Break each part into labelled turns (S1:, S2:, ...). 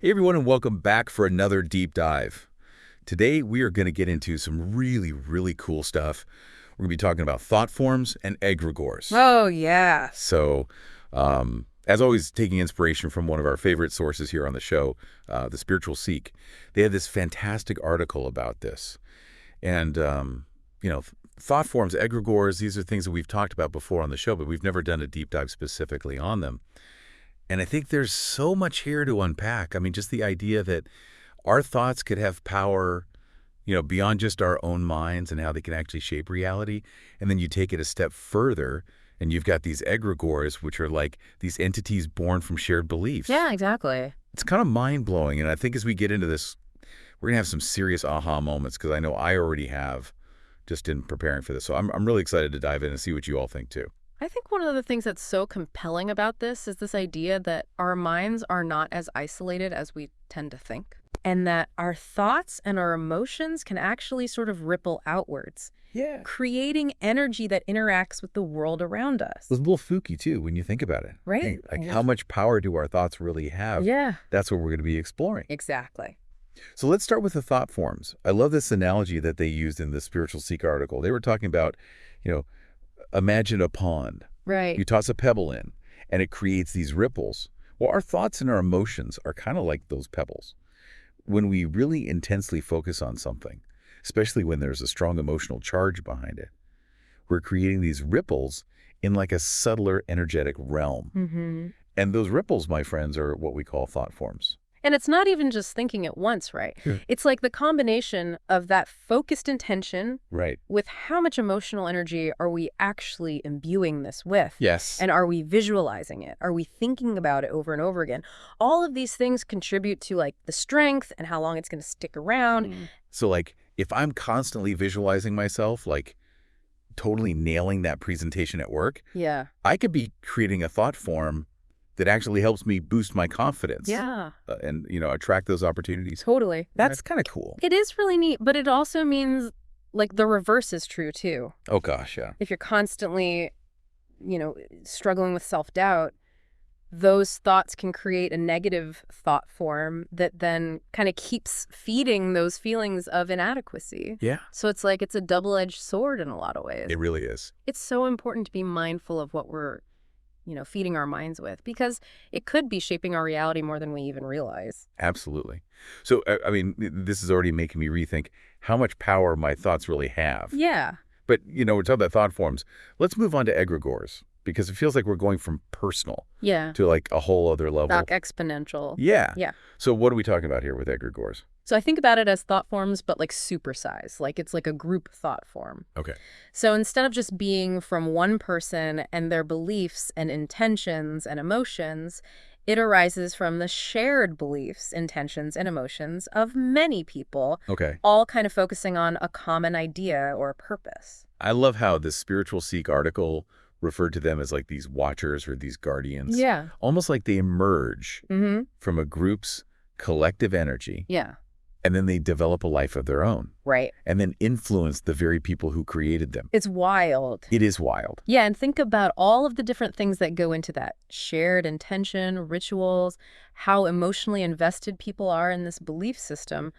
S1: Hey everyone, and welcome back for another deep dive. Today we are going to get into some really cool stuff. We're going to be talking about thought forms and egregores.
S2: Oh, yeah.
S1: So, as always, taking inspiration from one of our favorite sources here on the show, The Spiritual Seek. They had this fantastic article about this. And, thought forms, egregores, these are things that we've talked about before on the show, but we've never done a deep dive specifically on them. And I think there's so much here to unpack. I mean, just the idea that our thoughts could have power, beyond just our own minds and how they can actually shape reality. And then you take it a step further and you've got these egregores, which are like these entities born from shared beliefs.
S2: Yeah, exactly.
S1: It's kind of mind-blowing. And I think as we get into this, we're going to have some serious aha moments because I know I already have just in preparing for this. So I'm really excited to dive in and see what you all think too.
S2: I think one of the things that's so compelling about this is this idea that our minds are not as isolated as we tend to think, and that our thoughts and our emotions can actually sort of ripple outwards,
S1: Yeah.
S2: creating energy that interacts with the world around us.
S1: It's a little spooky too when you think about it.
S2: Right.
S1: Hey, like how much power do our thoughts really have?
S2: Yeah,
S1: That's what we're going to be exploring.
S2: exactly.
S1: So let's start with the thought forms. I love this analogy that they used in the Spiritual Seek article. They were talking about, imagine a pond.
S2: Right.
S1: You toss a pebble in, and it creates these ripples. Well, our thoughts and our emotions are kind of like those pebbles. When we really intensely focus on something, especially when there's a strong emotional charge behind it, we're creating these ripples in like a subtler energetic realm.
S2: Mm-hmm.
S1: And those ripples, my friends, are what we call thought forms.
S2: And it's not even just thinking at once, right?
S1: Yeah.
S2: It's like the combination of that focused intention
S1: Right.
S2: with how much emotional energy are we actually imbuing this with?
S1: Yes.
S2: And are we visualizing it? Are we thinking about it over and over again? All of these things contribute to like the strength and how long it's going to stick around.
S1: So like if I'm constantly visualizing myself, like totally nailing that presentation at work,
S2: Yeah.
S1: I could be creating a thought form that actually helps me boost my confidence.
S2: Yeah.
S1: And, attract those opportunities.
S2: Totally.
S1: That's kind of cool.
S2: It is really neat, but it also means like the reverse is true too.
S1: Oh, gosh, yeah.
S2: If you're constantly, struggling with self-doubt, those thoughts can create a negative thought form that then kind of keeps feeding those feelings of inadequacy.
S1: Yeah.
S2: So it's like it's a double-edged sword in a lot of ways.
S1: It really is.
S2: It's so important to be mindful of what we're, feeding our minds with, because it could be shaping our reality more than we even realize.
S1: Absolutely. So, I mean, this is already making me rethink how much power my thoughts really have.
S2: Yeah.
S1: But, we're talking about thought forms. Let's move on to egregores, because it feels like we're going from personal
S2: Yeah.
S1: to like a whole other level.
S2: Like exponential.
S1: Yeah.
S2: Yeah.
S1: So what are we talking about here with egregores?
S2: So I think about it as thought forms, but like supersize, like it's like a group thought form.
S1: Okay.
S2: So instead of just being from one person and their beliefs and intentions and emotions, it arises from the shared beliefs, intentions, and emotions of many people,
S1: Okay.
S2: all kind of focusing on a common idea or purpose.
S1: I love how the Spiritual Seek article referred to them as like these watchers or these guardians.
S2: Yeah.
S1: Almost like they emerge
S2: Mm-hmm.
S1: from a group's collective energy,
S2: Yeah.
S1: and then they develop a life of their own,
S2: Right.
S1: and then influence the very people who created them.
S2: It's wild.
S1: It is wild.
S2: Yeah, and think about all of the different things that go into that. Shared intention, rituals, how emotionally invested people are in this belief system.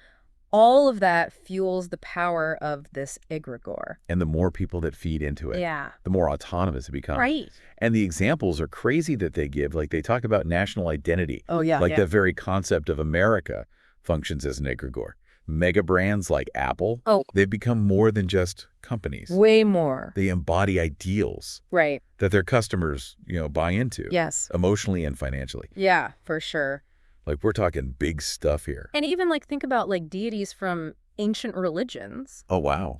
S2: All of that fuels the power of this egregore.
S1: And the more people that feed into it,
S2: Yeah.
S1: the more autonomous it becomes.
S2: Right.
S1: And the examples are crazy that they give. Like they talk about national identity.
S2: Oh, yeah.
S1: Like
S2: yeah.
S1: the very concept of America functions as an egregore. Mega brands like Apple,
S2: Oh.
S1: they've become more than just companies.
S2: Way more.
S1: They embody ideals
S2: Right.
S1: that their customers, buy into.
S2: Yes.
S1: Emotionally and financially.
S2: Yeah, for sure.
S1: Like we're talking big stuff here.
S2: And even like think about like deities from ancient religions,
S1: Oh, wow.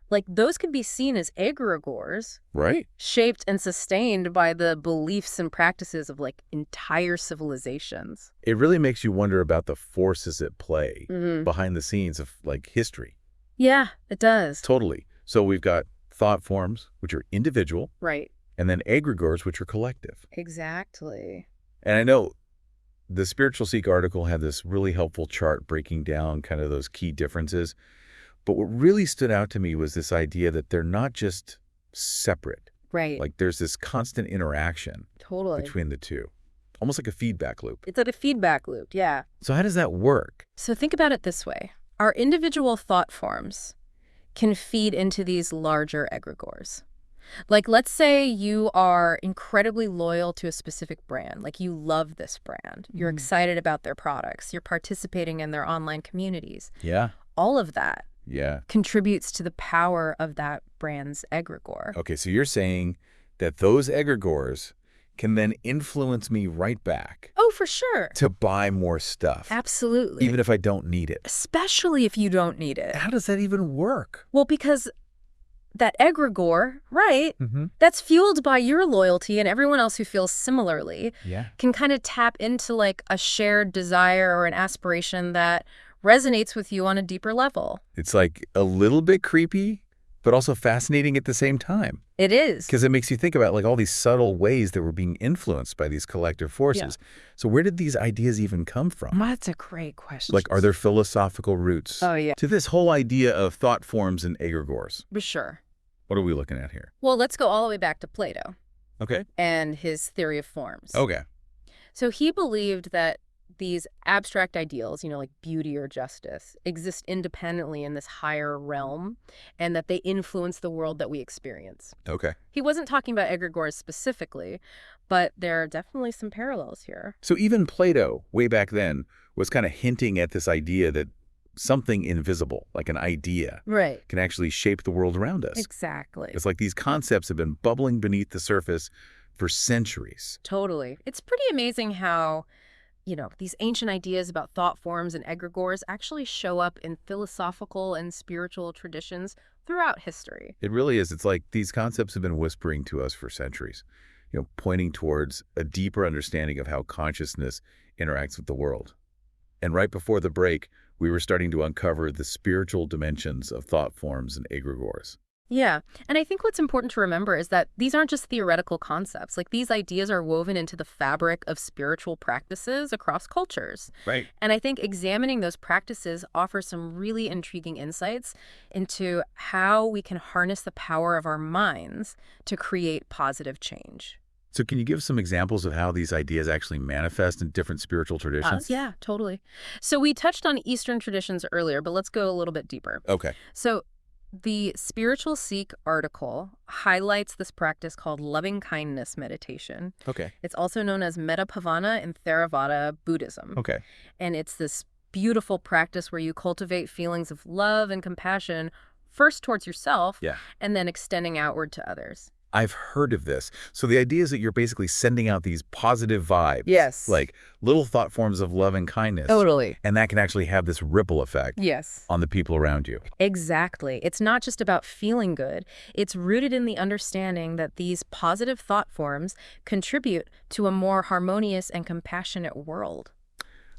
S2: Like those could be seen as egregores,
S1: Right?
S2: shaped and sustained by the beliefs and practices of like entire civilizations.
S1: It really makes you wonder about the forces at play
S2: Mm-hmm.
S1: behind the scenes of like history.
S2: Yeah, it does.
S1: Totally. So we've got thought forms, which are individual,
S2: Right.
S1: and then egregores, which are collective.
S2: Exactly.
S1: And I know the Spiritual Seek article had this really helpful chart breaking down kind of those key differences. But what really stood out to me was this idea that they're not just separate.
S2: Right.
S1: Like there's this constant interaction
S2: Totally.
S1: between the two. almost like a feedback loop.
S2: It's like a feedback loop, yeah.
S1: So how does that work?
S2: So think about it this way. Our individual thought forms can feed into these larger egregores. Like, let's say you are incredibly loyal to a specific brand. Like, you love this brand. You're excited about their products. You're participating in their online communities.
S1: Yeah.
S2: All of that
S1: Yeah.
S2: contributes to the power of that brand's egregore.
S1: Okay, so you're saying that those egregores can then influence me right back
S2: Oh, for sure.
S1: to buy more stuff,
S2: Absolutely.
S1: even if I don't need it.
S2: Especially if you don't need it.
S1: How does that even work?
S2: Well, because that egregore, right, that's fueled by your loyalty and everyone else who feels similarly,
S1: Yeah.
S2: can kind of tap into like a shared desire or an aspiration that resonates with you on a deeper level.
S1: It's like a little bit creepy, but also fascinating at the same time.
S2: It is.
S1: Because it makes you think about like all these subtle ways that we're being influenced by these collective forces. So where did these ideas even come from?
S2: That's a great question.
S1: Like, are there philosophical roots
S2: yeah.
S1: to this whole idea of thought forms and egregores?
S2: For sure.
S1: What are we looking at here?
S2: Well, let's go all the way back to Plato
S1: Okay.
S2: and his theory of forms.
S1: Okay.
S2: So he believed that these abstract ideals, like beauty or justice, exist independently in this higher realm and that they influence the world that we experience.
S1: Okay.
S2: He wasn't talking about egregores specifically, but there are definitely some parallels here.
S1: So even Plato, way back then, was kind of hinting at this idea that something invisible, like an idea,
S2: Right.
S1: can actually shape the world around us.
S2: Exactly.
S1: It's like these concepts have been bubbling beneath the surface for centuries.
S2: Totally. It's pretty amazing how, these ancient ideas about thought forms and egregores actually show up in philosophical and spiritual traditions throughout history.
S1: It really is. It's like these concepts have been whispering to us for centuries, pointing towards a deeper understanding of how consciousness interacts with the world. And right before the break, we were starting to uncover the spiritual dimensions of thought forms and egregores.
S2: Yeah. And I think what's important to remember is that these aren't just theoretical concepts. Like, these ideas are woven into the fabric of spiritual practices across cultures.
S1: Right.
S2: And I think examining those practices offers some really intriguing insights into how we can harness the power of our minds to create positive change.
S1: So can you give some examples of how these ideas actually manifest in different spiritual traditions?
S2: Yeah, totally. So we touched on Eastern traditions earlier, but let's go a little bit deeper.
S1: Okay.
S2: So the Spiritual Seek article highlights this practice called loving kindness meditation.
S1: Okay.
S2: It's also known as Metapavana in Theravada Buddhism.
S1: Okay.
S2: And it's this beautiful practice where you cultivate feelings of love and compassion first towards yourself and then extending outward to others.
S1: I've heard of this. So the idea is that you're basically sending out these positive vibes.
S2: Yes.
S1: Like little thought forms of love and kindness.
S2: Totally.
S1: And that can actually have this ripple effect on the people around you.
S2: Exactly. It's not just about feeling good. It's rooted in the understanding that these positive thought forms contribute to a more harmonious and compassionate world.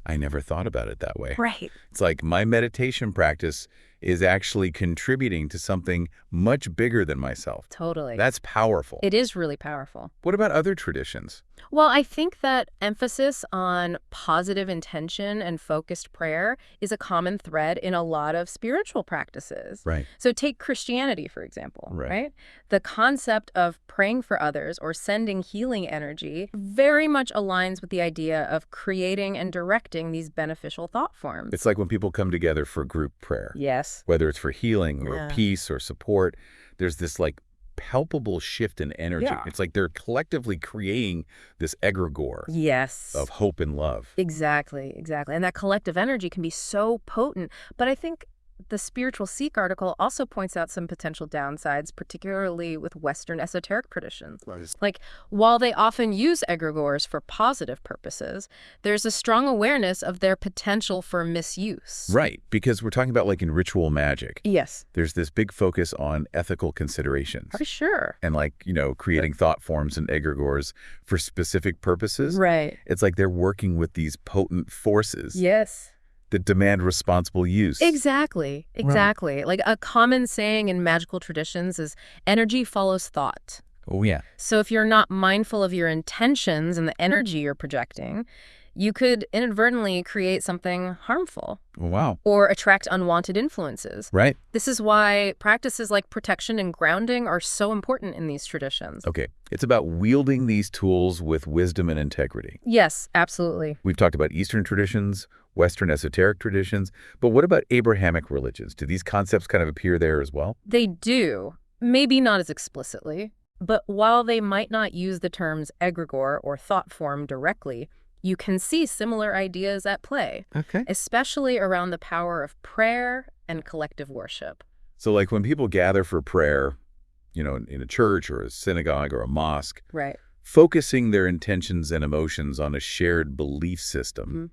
S1: I never thought about it that way.
S2: Right.
S1: It's like my meditation practice is actually contributing to something much bigger than myself.
S2: Totally.
S1: That's powerful.
S2: It is really powerful.
S1: What about other traditions?
S2: Well, I think that emphasis on positive intention and focused prayer is a common thread in a lot of spiritual practices.
S1: Right.
S2: So take Christianity, for example,
S1: Right.
S2: right? The concept of praying for others or sending healing energy very much aligns with the idea of creating and directing these beneficial thought forms.
S1: It's like when people come together for group prayer.
S2: Yes.
S1: Whether it's for healing or peace or support, there's this like palpable shift in energy.
S2: Yeah.
S1: It's like they're collectively creating this egregore
S2: Yes.
S1: of hope and love.
S2: Exactly, exactly. And that collective energy can be so potent. But I think the Spiritual Seek article also points out some potential downsides, particularly with Western esoteric traditions. Like, while they often use egregores for positive purposes, there's a strong awareness of their potential for misuse.
S1: Right, because we're talking about like in ritual magic.
S2: Yes.
S1: There's this big focus on ethical considerations.
S2: For sure.
S1: And like, creating thought forms and egregores for specific purposes.
S2: Right.
S1: It's like they're working with these potent forces
S2: Yes.
S1: that demand responsible use.
S2: Exactly. Exactly. Like a common saying in magical traditions is energy follows thought.
S1: Oh, yeah.
S2: So if you're not mindful of your intentions and the energy you're projecting, You could inadvertently create something harmful
S1: Wow.
S2: or attract unwanted influences.
S1: Right.
S2: This is why practices like protection and grounding are so important in these traditions.
S1: Okay. It's about wielding these tools with wisdom and integrity.
S2: Yes, absolutely.
S1: We've talked about Eastern traditions, Western esoteric traditions, but what about Abrahamic religions? Do these concepts kind of appear there as well?
S2: They do, maybe not as explicitly, but while they might not use the terms egregore or thought form directly, you can see similar ideas at play,
S1: Okay.
S2: especially around the power of prayer and collective worship.
S1: So like when people gather for prayer, in a church or a synagogue or a mosque,
S2: Right.
S1: focusing their intentions and emotions on a shared belief system,
S2: Mm-hmm.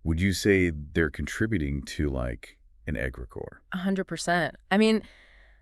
S1: would you say they're contributing to like an egregore?
S2: 100%. I mean,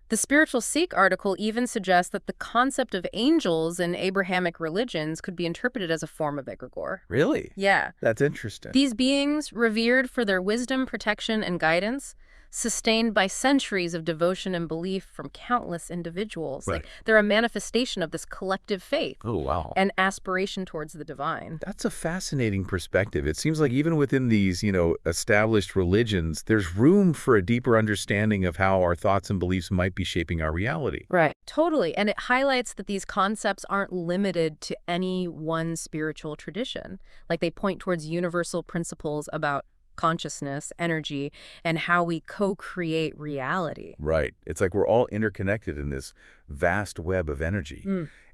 S2: the Spiritual Seek article even suggests that the concept of angels in Abrahamic religions could be interpreted as a form of egregore.
S1: Really?
S2: Yeah.
S1: That's interesting.
S2: These beings, revered for their wisdom, protection, and guidance, sustained by centuries of devotion and belief from countless individuals.
S1: Right.
S2: Like, they're a manifestation of this collective faith
S1: Oh, wow.
S2: and aspiration towards the divine.
S1: That's a fascinating perspective. It seems like even within these, established religions, there's room for a deeper understanding of how our thoughts and beliefs might be shaping our reality.
S2: Right. Totally. And it highlights that these concepts aren't limited to any one spiritual tradition. Like, they point towards universal principles about consciousness, energy, and how we co-create reality.
S1: Right. It's like we're all interconnected in this vast web of energy.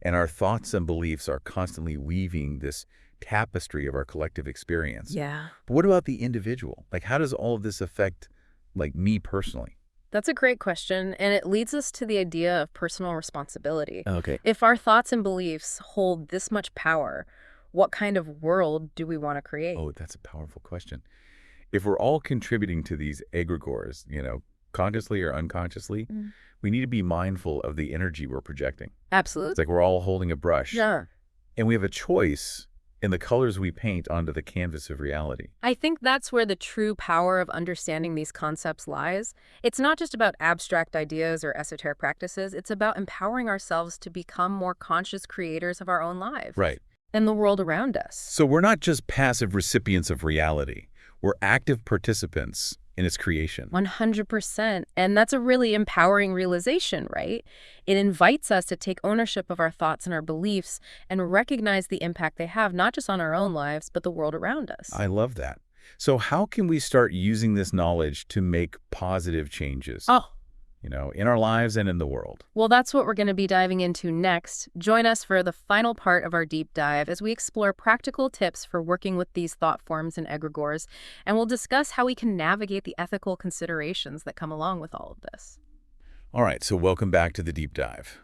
S1: And our thoughts and beliefs are constantly weaving this tapestry of our collective experience.
S2: Yeah.
S1: But what about the individual? Like, how does all of this affect, like, me personally?
S2: That's a great question, and it leads us to the idea of personal responsibility.
S1: Okay.
S2: If our thoughts and beliefs hold this much power, what kind of world do we want to create?
S1: Oh, that's a powerful question. If we're all contributing to these egregores, consciously or unconsciously, we need to be mindful of the energy we're projecting. It's
S2: Absolutely.
S1: like we're all holding a brush.
S2: Yeah.
S1: And we have a choice in the colors we paint onto the canvas of reality.
S2: I think that's where the true power of understanding these concepts lies. It's not just about abstract ideas or esoteric practices. It's about empowering ourselves to become more conscious creators of our own lives.
S1: Right.
S2: And the world around us.
S1: So we're not just passive recipients of reality. We're active participants in its creation.
S2: 100%. And that's a really empowering realization, right? It invites us to take ownership of our thoughts and our beliefs and recognize the impact they have, not just on our own lives, but the world around us.
S1: I love that. So how can we start using this knowledge to make positive changes?
S2: Oh,
S1: in our lives and in the world?
S2: well, that's what we're going to be diving into next. Join us for the final part of our deep dive as we explore practical tips for working with these thought forms and egregores, and we'll discuss how we can navigate the ethical considerations that come along with all of this.
S1: All right, so welcome back to the deep dive.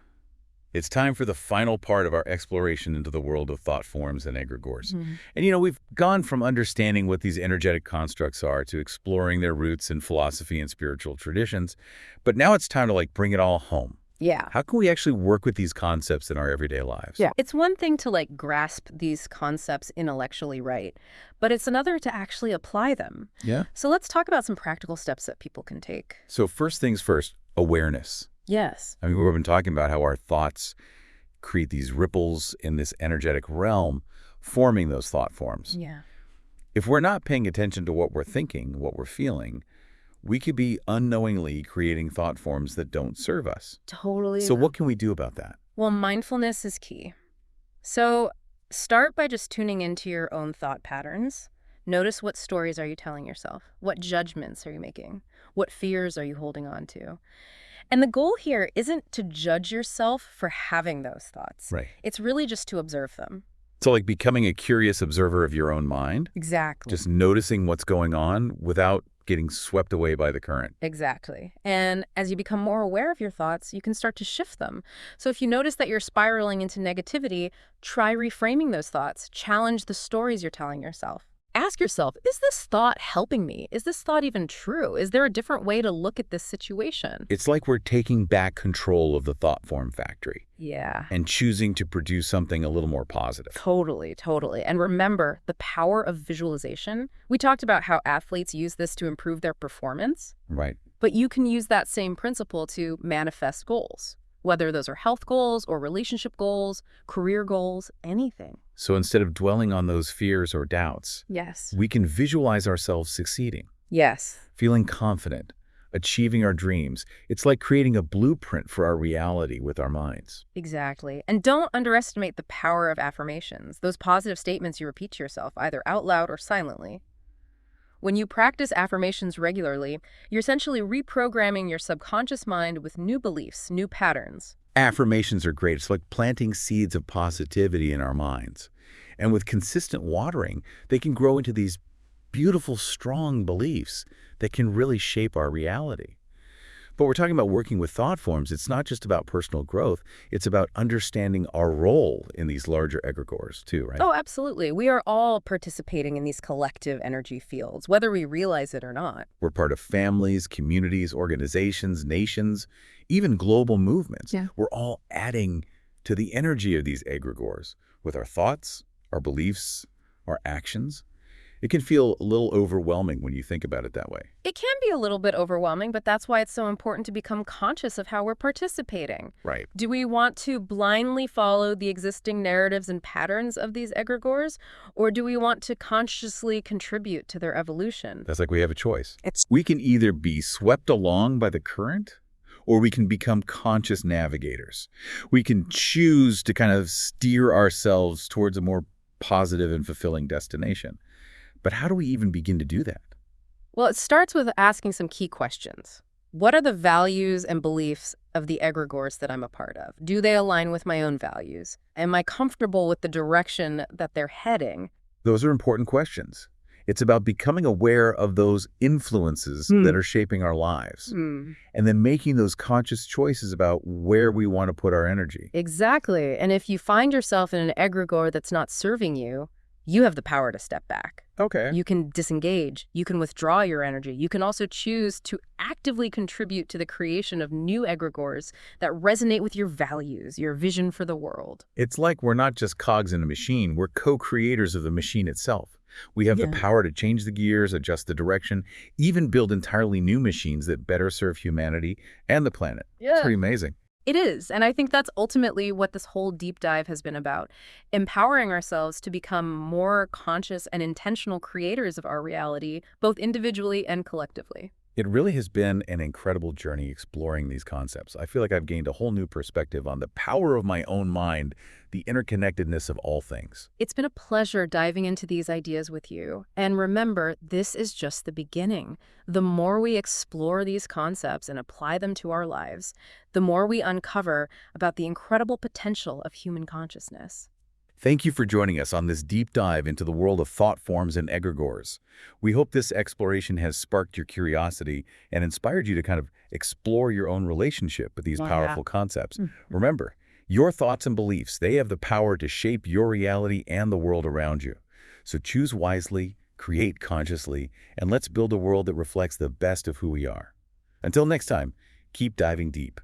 S1: It's time for the final part of our exploration into the world of thought forms and egregores. And we've gone from understanding what these energetic constructs are to exploring their roots in philosophy and spiritual traditions. But now it's time to bring it all home.
S2: Yeah.
S1: How can we actually work with these concepts in our everyday lives?
S2: Yeah. It's one thing to grasp these concepts intellectually, right? But it's another to actually apply them.
S1: Yeah.
S2: So let's talk about some practical steps that people can take.
S1: So first things first, awareness.
S2: Yes.
S1: I mean, we've been talking about how our thoughts create these ripples in this energetic realm, forming those thought forms.
S2: Yeah.
S1: If we're not paying attention to what we're thinking, what we're feeling, we could be unknowingly creating thought forms that don't serve us.
S2: Totally.
S1: So what can we do about that?
S2: Well, mindfulness is key. So start by just tuning into your own thought patterns. Notice, what stories are you telling yourself? What judgments are you making? What fears are you holding on to? And the goal here isn't to judge yourself for having those thoughts.
S1: Right.
S2: It's really just to observe them.
S1: So becoming a curious observer of your own mind,
S2: Exactly.
S1: just noticing what's going on without getting swept away by the current.
S2: Exactly. And as you become more aware of your thoughts, you can start to shift them. So if you notice that you're spiraling into negativity, try reframing those thoughts. Challenge the stories you're telling yourself. Ask yourself, is this thought helping me? Is this thought even true? Is there a different way to look at this situation?
S1: It's like we're taking back control of the thought form factory
S2: Yeah.
S1: and choosing to produce something a little more positive.
S2: Totally, totally. And remember, the power of visualization. We talked about how athletes use this to improve their performance,
S1: Right.
S2: but you can use that same principle to manifest goals, whether those are health goals or relationship goals, career goals, anything.
S1: So instead of dwelling on those fears or doubts,
S2: Yes.
S1: we can visualize ourselves succeeding,
S2: Yes.
S1: feeling confident, achieving our dreams. It's like creating a blueprint for our reality with our minds.
S2: Exactly. And don't underestimate the power of affirmations, those positive statements you repeat to yourself, either out loud or silently. When you practice affirmations regularly, you're essentially reprogramming your subconscious mind with new beliefs, new patterns.
S1: Affirmations are great. It's like planting seeds of positivity in our minds. And with consistent watering, they can grow into these beautiful, strong beliefs that can really shape our reality. But we're talking about working with thought forms. It's not just about personal growth. It's about understanding our role in these larger egregores too, right?
S2: Oh, absolutely. We are all participating in these collective energy fields, whether we realize it or not.
S1: We're part of families, communities, organizations, nations, even global movements.
S2: Yeah.
S1: We're all adding to the energy of these egregores with our thoughts, our beliefs, our actions. It can feel a little overwhelming when you think about it that way.
S2: It can be a little bit overwhelming, but that's why it's so important to become conscious of how we're participating.
S1: Right.
S2: Do we want to blindly follow the existing narratives and patterns of these egregores, or do we want to consciously contribute to their evolution?
S1: That's like we have a choice. We can either be swept along by the current, or we can become conscious navigators. We can choose to kind of steer ourselves towards a more positive and fulfilling destination. But how do we even begin to do that?
S2: Well, it starts with asking some key questions. What are the values and beliefs of the egregores that I'm a part of? Do they align with my own values? Am I comfortable with the direction that they're heading?
S1: Those are important questions. It's about becoming aware of those influences that are shaping our lives, and then making those conscious choices about where we want to put our energy.
S2: Exactly. And if you find yourself in an egregore that's not serving you, you have the power to step back.
S1: Okay.
S2: You can disengage. You can withdraw your energy. You can also choose to actively contribute to the creation of new egregores that resonate with your values, your vision for the world.
S1: It's like we're not just cogs in a machine, we're co-creators of the machine itself. We have the power to change the gears, adjust the direction, even build entirely new machines that better serve humanity and the planet. It's pretty amazing.
S2: It is, and I think that's ultimately what this whole deep dive has been about, empowering ourselves to become more conscious and intentional creators of our reality, both individually and collectively.
S1: It really has been an incredible journey exploring these concepts. I feel like I've gained a whole new perspective on the power of my own mind, the interconnectedness of all things.
S2: It's been a pleasure diving into these ideas with you. And remember, this is just the beginning. The more we explore these concepts and apply them to our lives, the more we uncover about the incredible potential of human consciousness.
S1: Thank you for joining us on this deep dive into the world of thought forms and egregores. We hope this exploration has sparked your curiosity and inspired you to kind of explore your own relationship with these powerful concepts. Remember, your thoughts and beliefs, they have the power to shape your reality and the world around you. So choose wisely, create consciously, and let's build a world that reflects the best of who we are. Until next time, keep diving deep.